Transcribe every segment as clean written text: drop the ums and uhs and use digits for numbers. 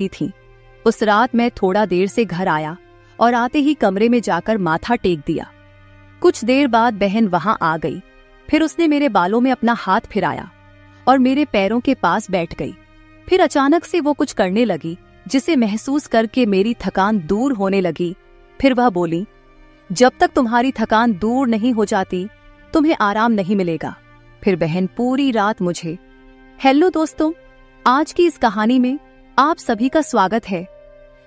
थी। उस रात मैं थोड़ा देर से घर आया और आते ही कमरे में जाकर माथा टेक दिया। कुछ देर बाद बहन वहां आ गई। फिर उसने मेरे बालों में अपना हाथ फिराया और मेरे पैरों के पास बैठ गई। फिर अचानक से वो कुछ करने लगी जिसे महसूस करके मेरी थकान दूर होने लगी। फिर वह बोली, जब तक तुम्हारी थकान दूर नहीं हो जाती तुम्हें आराम नहीं मिलेगा। फिर बहन पूरी रात मुझे। हेलो दोस्तों, आज की इस कहानी में आप सभी का स्वागत है।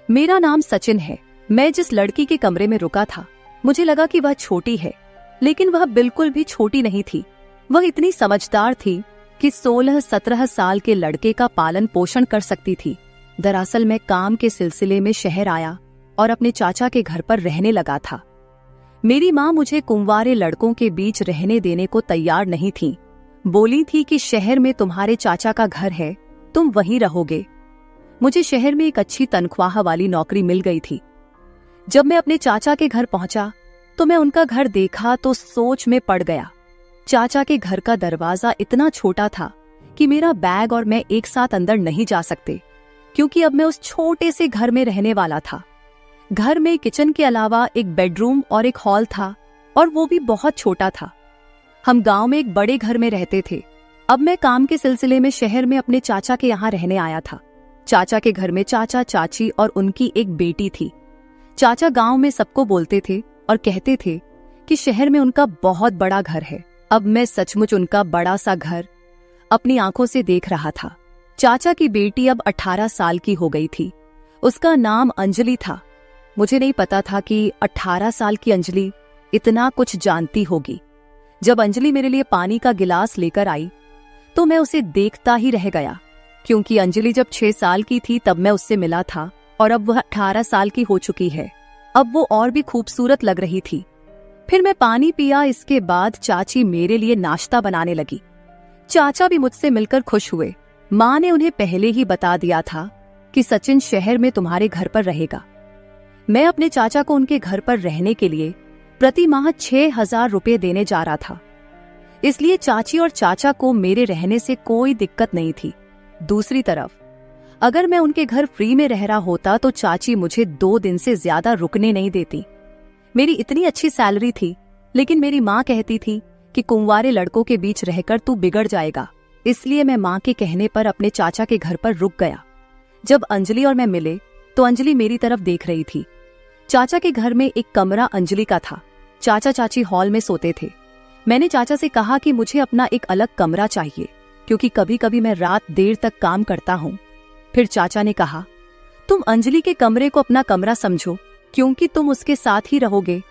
मेरा नाम सचिन है। मैं जिस लड़की के कमरे में रुका था मुझे लगा कि वह छोटी है, लेकिन वह बिल्कुल भी छोटी नहीं थी। वह इतनी समझदार थी कि 16-17 साल के लड़के का पालन पोषण कर सकती थी। दरअसल मैं काम के सिलसिले में शहर आया और अपने चाचा के घर पर रहने लगा था। मेरी माँ मुझे कुंवारे लड़कों के बीच रहने देने को तैयार नहीं थी। बोली थी कि शहर में तुम्हारे चाचा का घर है, तुम वहीं रहोगे। मुझे शहर में एक अच्छी तनख्वाह वाली नौकरी मिल गई थी। जब मैं अपने चाचा के घर पहुंचा तो मैं उनका घर देखा तो सोच में पड़ गया। चाचा के घर का दरवाजा इतना छोटा था कि मेरा बैग और मैं एक साथ अंदर नहीं जा सकते, क्योंकि अब मैं उस छोटे से घर में रहने वाला था। घर में किचन के अलावा एक बेडरूम और एक हॉल था, और वो भी बहुत छोटा था। हम गांव में एक बड़े घर में रहते थे। अब मैं काम के सिलसिले में शहर में अपने चाचा के यहाँ रहने आया था। चाचा के घर में चाचा, चाची और उनकी एक बेटी थी। चाचा गांव में सबको बोलते थे और कहते थे कि शहर में उनका बहुत बड़ा घर है। अब मैं सचमुच उनका बड़ा सा घर अपनी आंखों से देख रहा था। चाचा की बेटी अब 18 साल की हो गई थी। उसका नाम अंजलि था। मुझे नहीं पता था कि 18 साल की अंजलि इतना कुछ जानती होगी। जब अंजलि मेरे लिए पानी का गिलास लेकर आई तो मैं उसे देखता ही रह गया, क्योंकि अंजलि जब 6 साल की थी तब मैं उससे मिला था और अब वह 18 साल की हो चुकी है। अब वो और भी खूबसूरत लग रही थी। फिर मैं पानी पिया। इसके बाद चाची मेरे लिए नाश्ता बनाने लगी। चाचा भी मुझसे मिलकर खुश हुए। माँ ने उन्हें पहले ही बता दिया था कि सचिन शहर में तुम्हारे घर पर रहेगा। मैं अपने चाचा को उनके घर पर रहने के लिए प्रति माह 6,000 रुपये देने जा रहा था, इसलिए चाची और चाचा को मेरे रहने से कोई दिक्कत नहीं थी। दूसरी तरफ अगर मैं उनके घर फ्री में रह रहा होता तो चाची मुझे 2 दिन से ज्यादा रुकने नहीं देती। मेरी इतनी अच्छी सैलरी थी, लेकिन मेरी माँ कहती थी कि कुंवारे लड़कों के बीच रहकर तू बिगड़ जाएगा। इसलिए मैं माँ के कहने पर अपने चाचा के घर पर रुक गया। जब अंजलि और मैं मिले तो अंजलि मेरी तरफ देख रही थी। चाचा के घर में एक कमरा अंजलि का था। चाचा चाची हॉल में सोते थे। मैंने चाचा से कहा कि मुझे अपना एक अलग कमरा चाहिए, क्योंकि कभी कभी मैं रात देर तक काम करता हूँ। फिर चाचा ने कहा, तुम अंजलि के कमरे को अपना कमरा समझो, क्योंकि तुम उसके साथ ही रहोगे।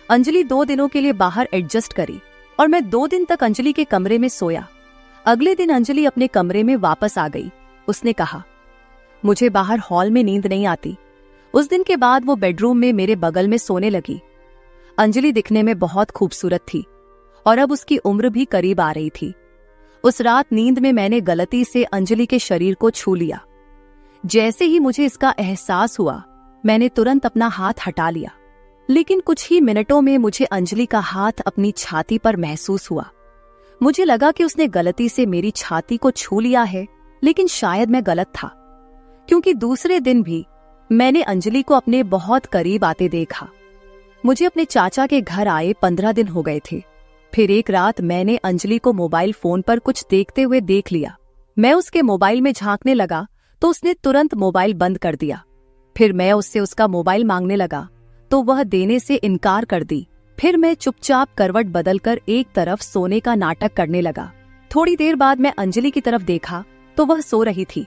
अंजलि 2 दिनों के लिए बाहर एडजस्ट करी और मैं 2 दिन तक अंजलि के कमरे में सोया। अगले दिन अंजलि अपने कमरे में वापस आ गई। उसने कहा, मुझे बाहर हॉल में नींद नहीं आती। उस दिन के बाद वो बेडरूम में मेरे बगल में सोने लगी। अंजलि दिखने में बहुत खूबसूरत थी और अब उसकी उम्र भी करीब आ रही थी। उस रात नींद में मैंने गलती से अंजलि के शरीर को छू लिया। जैसे ही मुझे इसका एहसास हुआ मैंने तुरंत अपना हाथ हटा लिया, लेकिन कुछ ही मिनटों में मुझे अंजलि का हाथ अपनी छाती पर महसूस हुआ। मुझे लगा कि उसने गलती से मेरी छाती को छू लिया है, लेकिन शायद मैं गलत था, क्योंकि दूसरे दिन भी मैंने अंजलि को अपने बहुत करीब आते देखा। मुझे अपने चाचा के घर आए 15 दिन हो गए थे। फिर एक रात मैंने अंजलि को मोबाइल फोन पर कुछ देखते हुए देख लिया। मैं उसके मोबाइल में झांकने लगा तो उसने तुरंत मोबाइल बंद कर दिया। फिर मैं उससे उसका मोबाइल मांगने लगा तो वह देने से इनकार कर दी। फिर मैं चुपचाप करवट बदलकर एक तरफ सोने का नाटक करने लगा। थोड़ी देर बाद मैं अंजलि की तरफ देखा तो वह सो रही थी,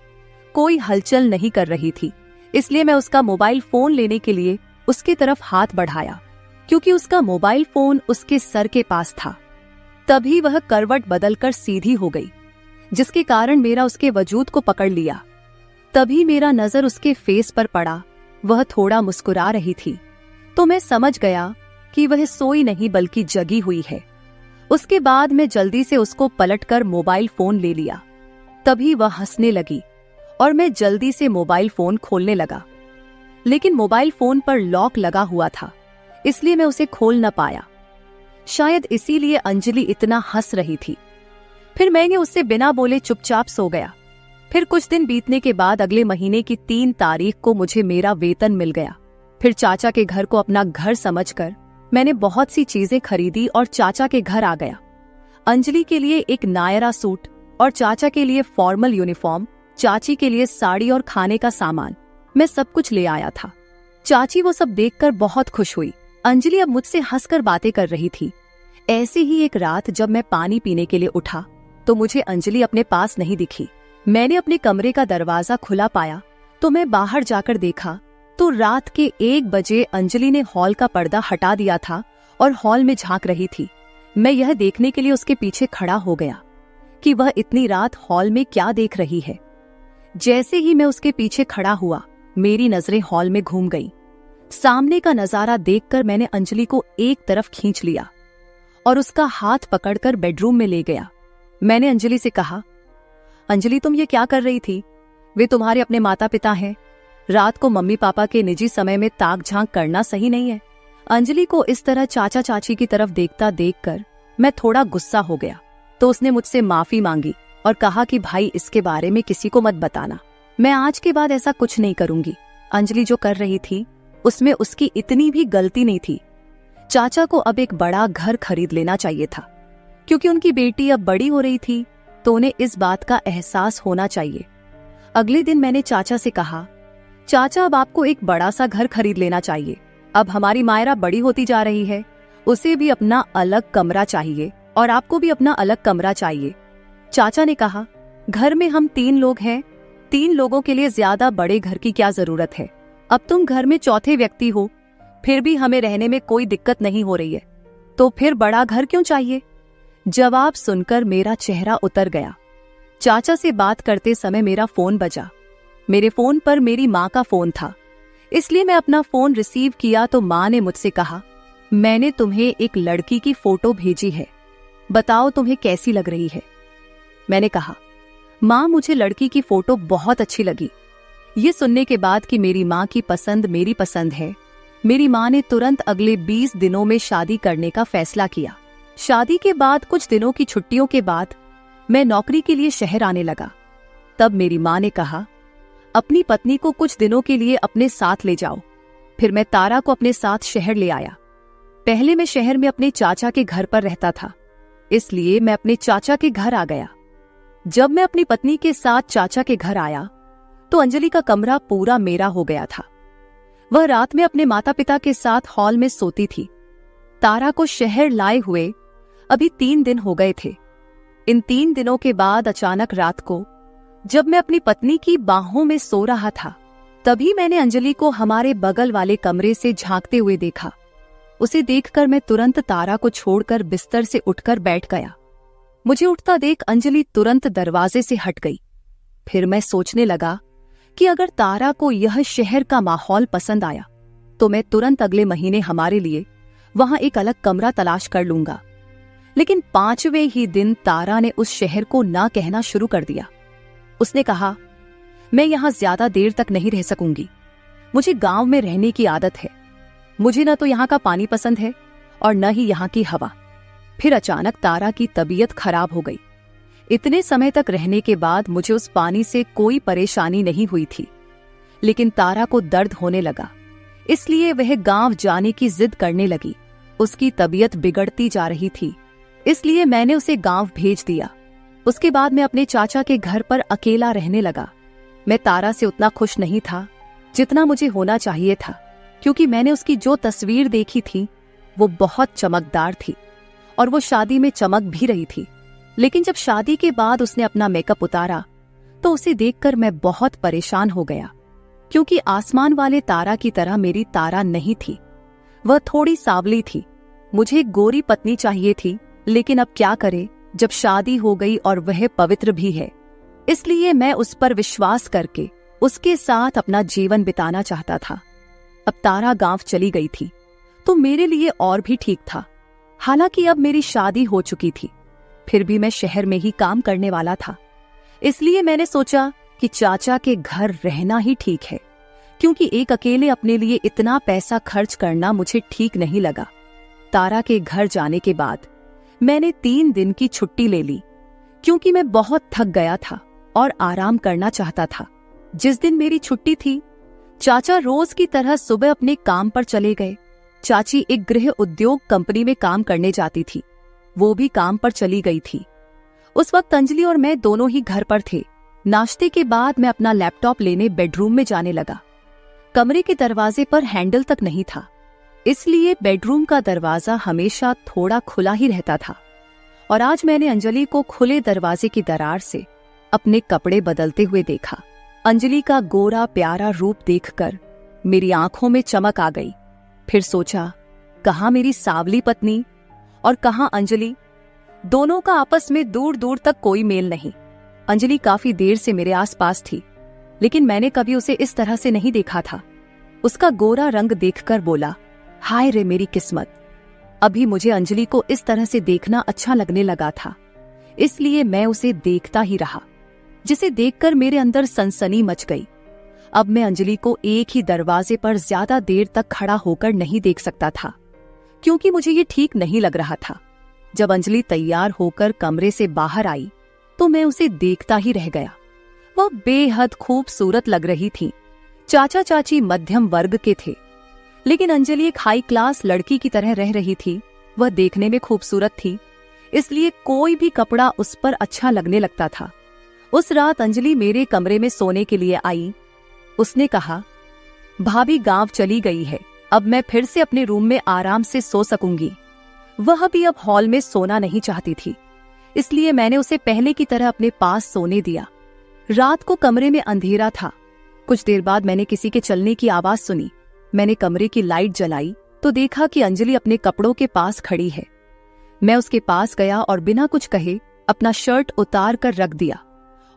कोई हलचल नहीं कर रही थी। इसलिए मैं उसका मोबाइल फोन लेने के लिए उसकी तरफ हाथ बढ़ाया, क्योंकि उसका मोबाइल फोन उसके सर के पास था। तभी वह करवट बदलकर सीधी हो गई, जिसके कारण मेरा उसके वजूद को पकड़ लिया। तभी मेरा नजर उसके फेस पर पड़ा। वह थोड़ा मुस्कुरा रही थी, तो मैं समझ गया कि वह सोई नहीं बल्कि जगी हुई है। उसके बाद मैं जल्दी से उसको पलटकर मोबाइल फोन ले लिया। तभी वह हंसने लगी और मैं जल्दी से मोबाइल फोन खोलने लगा, लेकिन मोबाइल फोन पर लॉक लगा हुआ था, इसलिए मैं उसे खोल न पाया। शायद इसीलिए अंजलि इतना हंस रही थी। फिर मैंने उससे बिना बोले चुपचाप सो गया। फिर कुछ दिन बीतने के बाद अगले महीने की 3 तारीख को मुझे मेरा वेतन मिल गया। फिर चाचा के घर को अपना घर समझकर मैंने बहुत सी चीजें खरीदी और चाचा के घर आ गया। अंजलि के लिए एक नायरा सूट और चाचा के लिए फॉर्मल यूनिफॉर्म, चाची के लिए साड़ी और खाने का सामान, मैं सब कुछ ले आया था। चाची वो सब देखकर बहुत खुश हुई। अंजलि अब मुझसे हंसकर बातें कर रही थी। ऐसी ही एक रात जब मैं पानी पीने के लिए उठा तो मुझे अंजलि अपने पास नहीं दिखी। मैंने अपने कमरे का दरवाजा खुला पाया तो मैं बाहर जाकर देखा तो रात के 1 बजे अंजलि ने हॉल का पर्दा हटा दिया था और हॉल में झांक रही थी। मैं यह देखने के लिए उसके पीछे खड़ा हो गया कि वह इतनी रात हॉल में क्या देख रही है। जैसे ही मैं उसके पीछे खड़ा हुआ, मेरी नजरें हॉल में घूम गईं। सामने का नजारा देखकर मैंने अंजलि को एक तरफ खींच लिया और उसका हाथ पकड़कर बेडरूम में ले गया। मैंने अंजलि से कहा, अंजलि तुम ये क्या कर रही थी? वे तुम्हारे अपने माता पिता हैं। रात को मम्मी पापा के निजी समय में ताक झांक करना सही नहीं है। अंजलि को इस तरह चाचा चाची की तरफ देखता देखकर मैं थोड़ा गुस्सा हो गया तो उसने मुझसे माफी मांगी और कहा कि भाई इसके बारे में किसी को मत बताना, मैं आज के बाद ऐसा कुछ नहीं करूंगी। अंजलि जो कर रही थी उसमें उसकी इतनी भी गलती नहीं थी। चाचा को अब एक बड़ा घर खरीद लेना चाहिए था क्योंकि उनकी बेटी अब बड़ी हो रही थी तो उन्हें इस बात का एहसास होना चाहिए। अगले दिन मैंने चाचा से कहा, चाचा अब आपको एक बड़ा सा घर खरीद लेना चाहिए। अब हमारी मायरा बड़ी होती जा रही है, उसे भी अपना अलग कमरा चाहिए और आपको भी अपना अलग कमरा चाहिए। चाचा ने कहा, घर में हम 3 लोग हैं, 3 लोगों के लिए ज्यादा बड़े घर की क्या जरूरत है? अब तुम घर में चौथे व्यक्ति हो, फिर भी हमें रहने में कोई दिक्कत नहीं हो रही है, तो फिर बड़ा घर क्यों चाहिए? जवाब सुनकर मेरा चेहरा उतर गया। चाचा से बात करते समय मेरा फोन बजा। मेरे फोन पर मेरी माँ का फोन था, इसलिए मैं अपना फोन रिसीव किया तो माँ ने मुझसे कहा, मैंने तुम्हें एक लड़की की फोटो भेजी है, बताओ तुम्हें कैसी लग रही है? मैंने कहा, माँ मुझे लड़की की फोटो बहुत अच्छी लगी। ये सुनने के बाद कि मेरी माँ की पसंद मेरी पसंद है, मेरी माँ ने तुरंत अगले 20 दिनों में शादी करने का फैसला किया। शादी के बाद कुछ दिनों की छुट्टियों के बाद मैं नौकरी के लिए शहर आने लगा। तब मेरी माँ ने कहा, अपनी पत्नी को कुछ दिनों के लिए अपने साथ ले जाओ। फिर मैं तारा को अपने साथ शहर ले आया। पहले मैं शहर में अपने चाचा के घर पर रहता था, इसलिए मैं अपने चाचा के घर आ गया। जब मैं अपनी पत्नी के साथ चाचा के घर आया तो अंजलि का कमरा पूरा मेरा हो गया था। वह रात में अपने माता पिता के साथ हॉल में सोती थी। तारा को शहर लाए हुए अभी 3 दिन हो गए थे। इन 3 दिनों के बाद अचानक रात को जब मैं अपनी पत्नी की बाहों में सो रहा था, तभी मैंने अंजलि को हमारे बगल वाले कमरे से झांकते हुए देखा। उसे देखकर मैं तुरंत तारा को छोड़कर बिस्तर से उठकर बैठ गया। मुझे उठता देख अंजलि तुरंत दरवाजे से हट गई। फिर मैं सोचने लगा कि अगर तारा को यह शहर का माहौल पसंद आया तो मैं तुरंत अगले महीने हमारे लिए वहां एक अलग कमरा तलाश कर लूंगा। लेकिन 5वें ही दिन तारा ने उस शहर को ना कहना शुरू कर दिया। उसने कहा, मैं यहां ज्यादा देर तक नहीं रह सकूंगी, मुझे गांव में रहने की आदत है। मुझे न तो यहां का पानी पसंद है और न ही यहां की हवा। फिर अचानक तारा की तबीयत खराब हो गई। इतने समय तक रहने के बाद मुझे उस पानी से कोई परेशानी नहीं हुई थी, लेकिन तारा को दर्द होने लगा, इसलिए वह गांव जाने की जिद करने लगी। उसकी तबीयत बिगड़ती जा रही थी, इसलिए मैंने उसे गांव भेज दिया। उसके बाद मैं अपने चाचा के घर पर अकेला रहने लगा। मैं तारा से उतना खुश नहीं था जितना मुझे होना चाहिए था, क्योंकि मैंने उसकी जो तस्वीर देखी थी वो बहुत चमकदार थी और वो शादी में चमक भी रही थी। लेकिन जब शादी के बाद उसने अपना मेकअप उतारा तो उसे देखकर मैं बहुत परेशान हो गया, क्योंकि आसमान वाले तारा की तरह मेरी तारा नहीं थी। वह थोड़ी सांवली थी। मुझे एक गोरी पत्नी चाहिए थी, लेकिन अब क्या करे जब शादी हो गई और वह पवित्र भी है। इसलिए मैं उस पर विश्वास करके उसके साथ अपना जीवन बिताना चाहता था। अब तारा गांव चली गई थी तो मेरे लिए और भी ठीक था। हालांकि अब मेरी शादी हो चुकी थी, फिर भी मैं शहर में ही काम करने वाला था। इसलिए मैंने सोचा कि चाचा के घर रहना ही ठीक है, क्योंकि एक अकेले अपने लिए इतना पैसा खर्च करना मुझे ठीक नहीं लगा। तारा के घर जाने के बाद मैंने 3 दिन की छुट्टी ले ली, क्योंकि मैं बहुत थक गया था और आराम करना चाहता था। जिस दिन मेरी छुट्टी थी, चाचा रोज की तरह सुबह अपने काम पर चले गए। चाची एक गृह उद्योग कंपनी में काम करने जाती थी, वो भी काम पर चली गई थी। उस वक्त अंजलि और मैं दोनों ही घर पर थे। नाश्ते के बाद मैं अपना लैपटॉप लेने बेडरूम में जाने लगा। कमरे के दरवाजे पर हैंडल तक नहीं था, इसलिए बेडरूम का दरवाजा हमेशा थोड़ा खुला ही रहता था। और आज मैंने अंजलि को खुले दरवाजे की दरार से अपने कपड़े बदलते हुए देखा। अंजलि का गोरा प्यारा रूप देखकर मेरी आंखों में चमक आ गई। फिर सोचा, कहाँ मेरी सावली पत्नी और कहाँ अंजलि। दोनों का आपस में दूर दूर तक कोई मेल नहीं। अंजलि काफी देर से मेरे आसपास थी, लेकिन मैंने कभी उसे इस तरह से नहीं देखा था। उसका गोरा रंग देखकर बोला, हाय रे मेरी किस्मत। अभी मुझे अंजलि को इस तरह से देखना अच्छा लगने लगा था, इसलिए मैं उसे देखता ही रहा, जिसे देखकर मेरे अंदर सनसनी मच गई। अब मैं अंजलि को एक ही दरवाजे पर ज्यादा देर तक खड़ा होकर नहीं देख सकता था, क्योंकि मुझे ये ठीक नहीं लग रहा था। जब अंजलि तैयार होकर कमरे से बाहर आई तो मैं उसे देखता ही रह गया। वह बेहद खूबसूरत लग रही थी। चाचा चाची मध्यम वर्ग के थे, लेकिन अंजलि एक हाई क्लास लड़की की तरह रह रही थी। वह देखने में खूबसूरत थी, इसलिए कोई भी कपड़ा उस पर अच्छा लगने लगता था। उस रात अंजलि मेरे कमरे में सोने के लिए आई। उसने कहा, भाभी गांव चली गई है, अब मैं फिर से अपने रूम में आराम से सो सकूंगी। वह भी अब हॉल में सोना नहीं चाहती थी, इसलिए मैंने उसे पहले की तरह अपने पास सोने दिया। रात को कमरे में अंधेरा था। कुछ देर बाद मैंने किसी के चलने की आवाज सुनी। मैंने कमरे की लाइट जलाई तो देखा कि अंजलि अपने कपड़ों के पास खड़ी है। मैं उसके पास गया और बिना कुछ कहे अपना शर्ट उतार कर रख दिया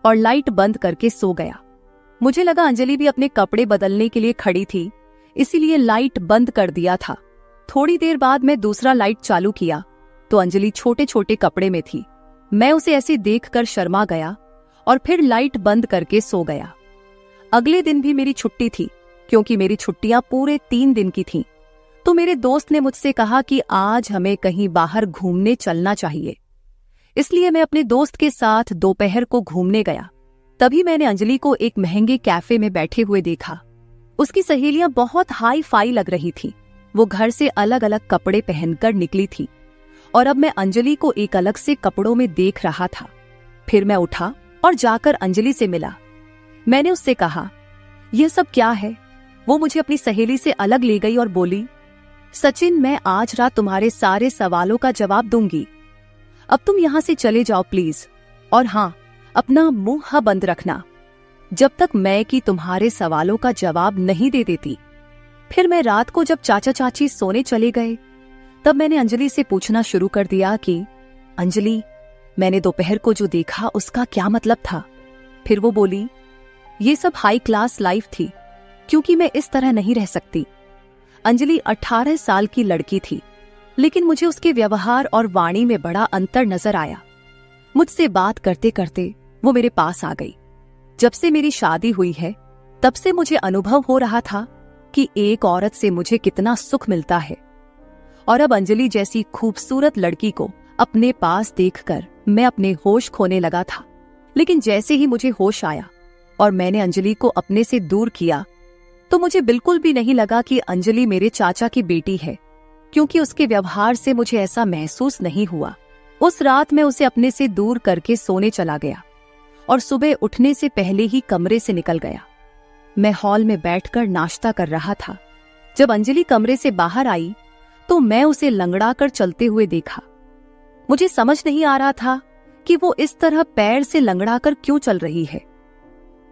और लाइट बंद करके सो गया। मुझे लगा अंजलि भी अपने कपड़े बदलने के लिए खड़ी थी, इसीलिए लाइट बंद कर दिया था। थोड़ी देर बाद मैं दूसरा लाइट चालू किया तो अंजलि छोटे छोटे कपड़े में थी। मैं उसे ऐसे देखकर शर्मा गया और फिर लाइट बंद करके सो गया। अगले दिन भी मेरी छुट्टी थी, क्योंकि मेरी छुट्टियां पूरे 3 दिन की थीं। तो मेरे दोस्त ने मुझसे कहा कि आज हमें कहीं बाहर घूमने चलना चाहिए, इसलिए मैं अपने दोस्त के साथ दोपहर को घूमने गया। तभी मैंने अंजलि को एक महंगे कैफे में बैठे हुए देखा। उसकी सहेलियां बहुत हाई फाई लग रही थी। वो घर से अलग अलग कपड़े पहनकर निकली थी और अब मैं अंजलि को एक अलग से कपड़ों में देख रहा था। फिर मैं उठा और जाकर अंजलि से मिला। मैंने उससे कहा, यह सब क्या है? वो मुझे अपनी सहेली से अलग ले गई और बोली, सचिन, मैं आज रात तुम्हारे सारे सवालों का जवाब दूंगी। अब तुम यहाँ से चले जाओ प्लीज, और हाँ, अपना मुंह बंद रखना जब तक मैं कि तुम्हारे सवालों का जवाब नहीं दे देती। फिर मैं रात को जब चाचा चाची सोने चले गए तब मैंने अंजलि से पूछना शुरू कर दिया कि अंजलि, मैंने दोपहर को जो देखा उसका क्या मतलब था? फिर वो बोली, ये सब हाई क्लास लाइफ थी, क्योंकि मैं इस तरह नहीं रह सकती। अंजलि 18 साल की लड़की थी, लेकिन मुझे उसके व्यवहार और वाणी में बड़ा अंतर नजर आया। मुझसे बात करते करते वो मेरे पास आ गई। जब से मेरी शादी हुई है तब से मुझे अनुभव हो रहा था कि एक औरत से मुझे कितना सुख मिलता है, और अब अंजलि जैसी खूबसूरत लड़की को अपने पास देखकर मैं अपने होश खोने लगा था। लेकिन जैसे ही मुझे होश आया और मैंने अंजलि को अपने से दूर किया तो मुझे बिल्कुल भी नहीं लगा कि अंजलि मेरे चाचा की बेटी है, क्योंकि उसके व्यवहार से मुझे ऐसा महसूस नहीं हुआ। उस रात मैं उसे अपने से दूर करके सोने चला गया और सुबह उठने से पहले ही कमरे से निकल गया। मैं हॉल में बैठकर नाश्ता कर रहा था। जब अंजलि कमरे से बाहर आई तो मैं उसे लंगड़ा कर चलते हुए देखा। मुझे समझ नहीं आ रहा था कि वो इस तरह पैर से लंगड़ा कर क्यों चल रही है।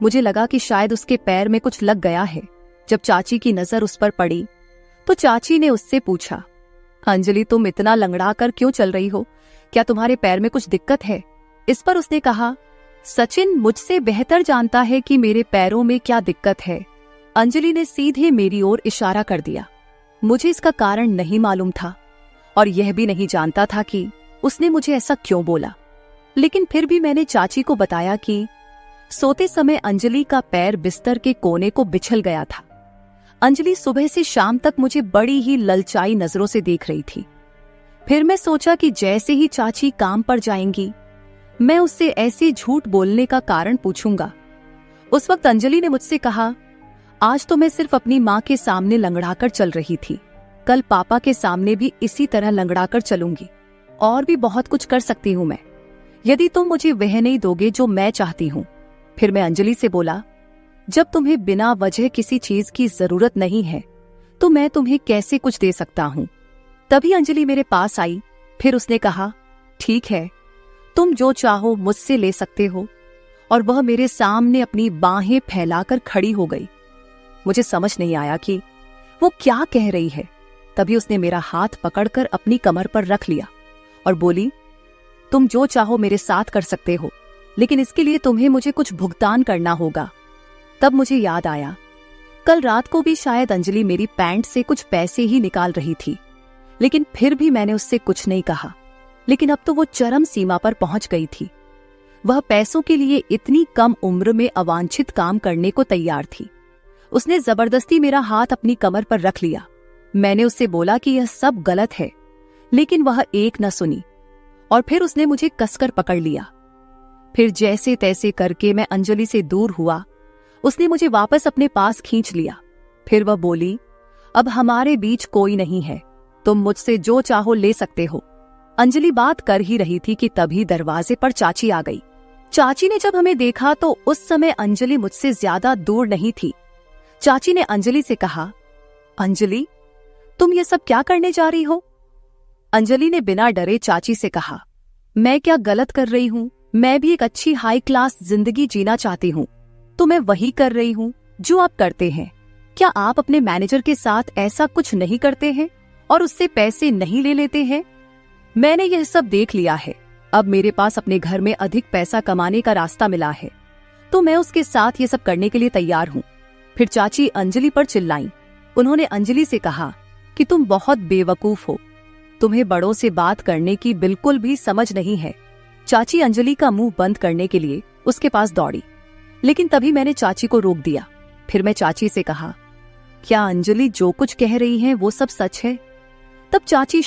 मुझे लगा कि शायद उसके पैर में कुछ लग गया है। जब चाची की नजर उस पर पड़ी तो चाची ने उससे पूछा, अंजलि, तुम इतना लंगड़ा कर क्यों चल रही हो? क्या तुम्हारे पैर में कुछ दिक्कत है? इस पर उसने कहा, सचिन मुझसे बेहतर जानता है कि मेरे पैरों में क्या दिक्कत है। अंजलि ने सीधे मेरी ओर इशारा कर दिया। मुझे इसका कारण नहीं मालूम था और यह भी नहीं जानता था कि उसने मुझे ऐसा क्यों बोला, लेकिन फिर भी मैंने चाची को बताया कि सोते समय अंजलि का पैर बिस्तर के कोने को बिछल गया था। अंजलि सुबह से शाम तक मुझे बड़ी ही ललचाई नजरों से देख रही थी। फिर मैं सोचा कि जैसे ही चाची काम पर जाएंगी मैं उससे ऐसे झूठ बोलने का कारण पूछूंगा। उस वक्त अंजलि ने मुझसे कहा, आज तो मैं सिर्फ अपनी माँ के सामने लंगड़ाकर चल रही थी, कल पापा के सामने भी इसी तरह लंगड़ाकर चलूंगी। और भी बहुत कुछ कर सकती हूँ मैं, यदि तुम मुझे वह नहीं दोगे जो मैं चाहती हूँ। फिर मैं अंजलि से बोला, जब तुम्हें बिना वजह किसी चीज की जरूरत नहीं है तो मैं तुम्हें कैसे कुछ दे सकता हूँ। तभी अंजलि मेरे पास आई। फिर उसने कहा, ठीक है, तुम जो चाहो मुझसे ले सकते हो। और वह मेरे सामने अपनी बाहें फैलाकर खड़ी हो गई। मुझे समझ नहीं आया कि वो क्या कह रही है। तभी उसने मेरा हाथ पकड़कर अपनी कमर पर रख लिया और बोली, तुम जो चाहो मेरे साथ कर सकते हो, लेकिन इसके लिए तुम्हें मुझे कुछ भुगतान करना होगा। तब मुझे याद आया, कल रात को भी शायद अंजलि मेरी पैंट से कुछ पैसे ही निकाल रही थी, लेकिन फिर भी मैंने उससे कुछ नहीं कहा। लेकिन अब तो वो चरम सीमा पर पहुंच गई थी। वह पैसों के लिए इतनी कम उम्र में अवांछित काम करने को तैयार थी। उसने जबरदस्ती मेरा हाथ अपनी कमर पर रख लिया। मैंने उससे बोला कि यह सब गलत है, लेकिन वह एक न सुनी और फिर उसने मुझे कसकर पकड़ लिया। फिर जैसे तैसे करके मैं अंजलि से दूर हुआ। उसने मुझे वापस अपने पास खींच लिया। फिर वह बोली, अब हमारे बीच कोई नहीं है, तुम मुझसे जो चाहो ले सकते हो। अंजलि बात कर ही रही थी कि तभी दरवाजे पर चाची आ गई। चाची ने जब हमें देखा तो उस समय अंजलि मुझसे ज्यादा दूर नहीं थी। चाची ने अंजलि से कहा, अंजलि, तुम ये सब क्या करने जा रही हो? अंजलि ने बिना डरे चाची से कहा, मैं क्या गलत कर रही हूँ? मैं भी एक अच्छी हाई क्लास जिंदगी जीना चाहती हूँ, तो मैं वही कर रही हूँ जो आप करते हैं। क्या आप अपने मैनेजर के साथ ऐसा कुछ नहीं करते हैं और उससे पैसे नहीं ले लेते हैं? मैंने यह सब देख लिया है। अब मेरे पास अपने घर में अधिक पैसा कमाने का रास्ता मिला है, तो मैं उसके साथ ये सब करने के लिए तैयार हूँ। फिर चाची अंजलि पर चिल्लाई। उन्होंने अंजलि से कहा कि तुम बहुत बेवकूफ हो, तुम्हें बड़ों से बात करने की बिल्कुल भी समझ नहीं है। चाची अंजलि का मुंह बंद करने के लिए उसके पास दौड़ी, लेकिन तभी मैंने चाची को रोक दिया। फिर मैं चाची से कहा, क्या अंजलि जो कुछ कह रही है वो सब सच है? तब चाची